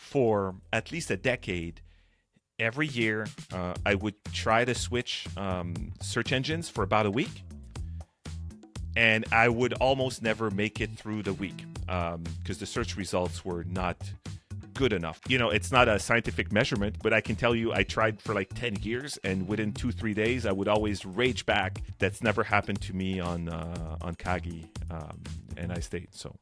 for at least a decade, every year I would try to switch search engines for about a week, and I would almost never make it through the week because the search results were not good enough. It's not a scientific measurement, but I can tell you I tried for like 10 years, and within 2-3 days I would always rage back. That's never happened to me on Kagi, and I stayed. So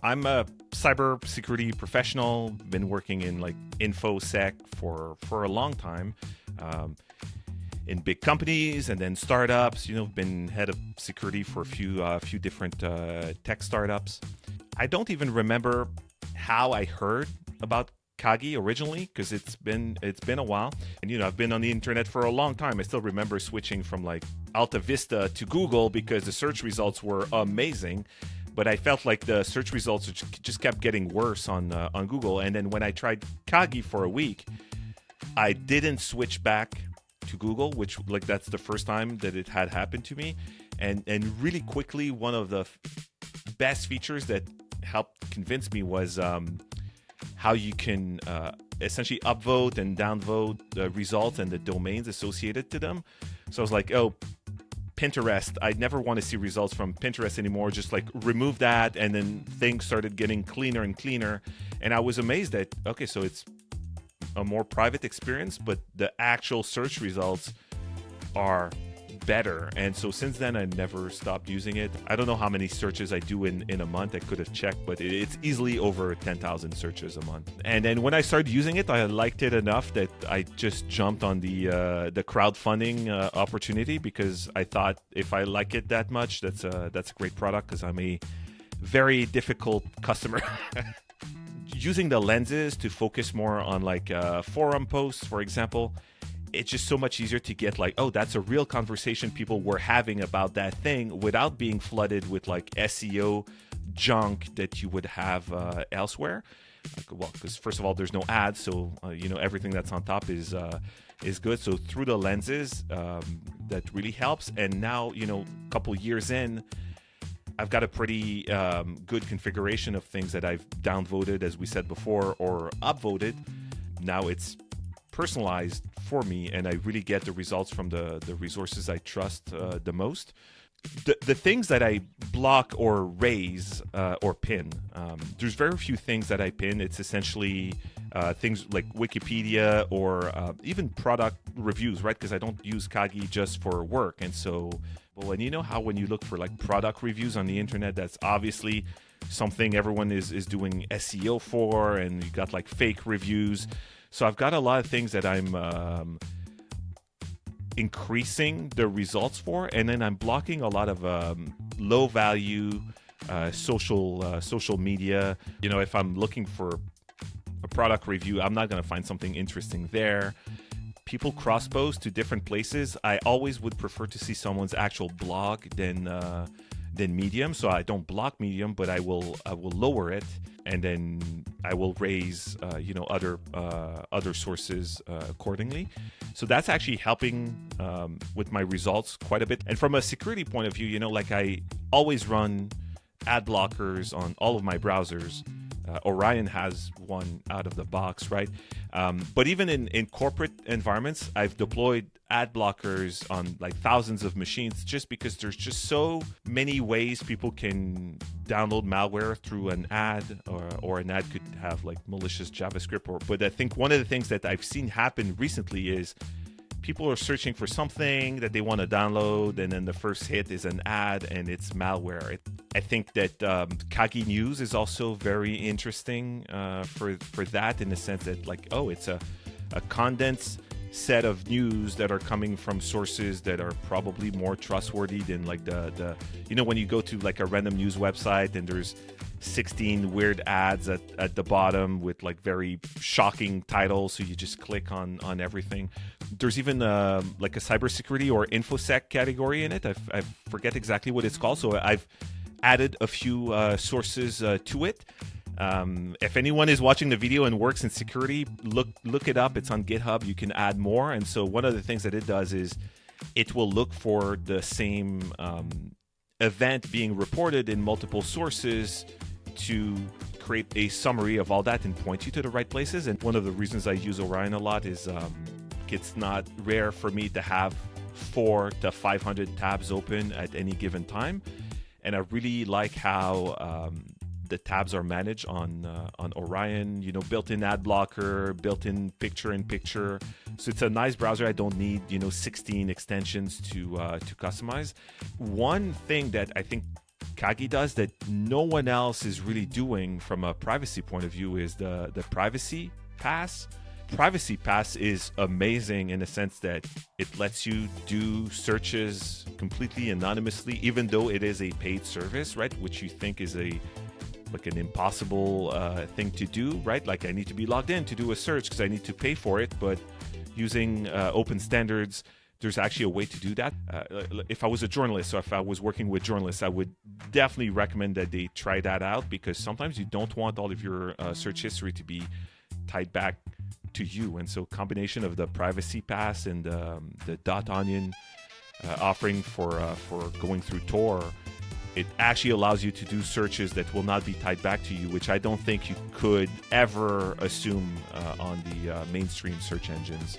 I'm a cybersecurity professional, been working in like InfoSec for a long time, in big companies and then startups. Been head of security for a few different tech startups. I don't even remember how I heard about Kagi originally, because it's been a while, and I've been on the internet for a long time. I still remember switching from like Alta Vista to Google because the search results were amazing. But I felt like the search results just kept getting worse on Google. And then when I tried Kagi for a week, I didn't switch back to Google, which like that's the first time that it had happened to me. And really quickly, one of the best features that helped convince me was how you can essentially upvote and downvote the results and the domains associated to them. So I was like, oh, Pinterest, I never want to see results from Pinterest anymore. Just like remove that, and then things started getting cleaner and cleaner. And I was amazed that, okay, so it's a more private experience, but the actual search results are better. And so since then, I never stopped using it. I don't know how many searches I do in a month. I could have checked, but it's easily over 10,000 searches a month. And then when I started using it, I liked it enough that I just jumped on the crowdfunding opportunity, because I thought if I like it that much, that's a great product, because I'm a very difficult customer. Using the lenses to focus more on like forum posts, for example, it's just so much easier to get like, oh, that's a real conversation people were having about that thing, without being flooded with like SEO junk that you would have elsewhere. Well, because first of all, there's no ads, so everything that's on top is good. So through the lenses, that really helps. And now, a couple years in, I've got a pretty good configuration of things that I've downvoted, as we said before, or upvoted. Now it's personalized for me, and I really get the results from the resources I trust the most. The things that I block or raise or pin, there's very few things that I pin. It's essentially things like Wikipedia or even product reviews, right? Because I don't use Kagi just for work. And so, and you know how when you look for like product reviews on the internet, that's obviously something everyone is doing SEO for, and you got like fake reviews. So I've got a lot of things that I'm increasing the results for, and then I'm blocking a lot of low value social media. If I'm looking for a product review, I'm not going to find something interesting there. People cross post to different places. I always would prefer to see someone's actual blog than Medium. So I don't block Medium, but I will lower it, and then I will raise other sources accordingly. So that's actually helping with my results quite a bit. And from a security point of view, like I always run ad blockers on all of my browsers. Orion has one out of the box, right? But even in corporate environments, I've deployed ad blockers on like thousands of machines, just because there's just so many ways people can download malware through an ad, or an ad could have like malicious JavaScript. But I think one of the things that I've seen happen recently is people are searching for something that they want to download, and then the first hit is an ad, and it's malware. I think that Kagi News is also very interesting for that, in the sense that like, oh, it's a condensed set of news that are coming from sources that are probably more trustworthy than like the when you go to like a random news website and there's 16 weird ads at the bottom with like very shocking titles, so you just click on everything. There's even like a cybersecurity or infosec category in it. I forget exactly what it's called, so I've added a few sources to it. If anyone is watching the video and works in security, look it up. It's on GitHub. You can add more. And so one of the things that it does is it will look for the same event being reported in multiple sources to create a summary of all that and point you to the right places. And one of the reasons I use Orion a lot is it's not rare for me to have 400 to 500 tabs open at any given time. And I really like how the tabs are managed on Orion, built-in ad blocker, built-in picture-in-picture. So it's a nice browser. I don't need, 16 extensions to customize. One thing that I think Kagi does that no one else is really doing from a privacy point of view is the privacy pass. Privacy pass is amazing in the sense that it lets you do searches completely anonymously, even though it is a paid service, right? Which you think is an impossible thing to do, right? Like I need to be logged in to do a search because I need to pay for it. But using open standards, there's actually a way to do that. If I was a journalist or if I was working with journalists, I would definitely recommend that they try that out, because sometimes you don't want all of your search history to be tied back to you. And so combination of the privacy pass and the .onion offering for going through Tor, it actually allows you to do searches that will not be tied back to you, which I don't think you could ever assume on the mainstream search engines.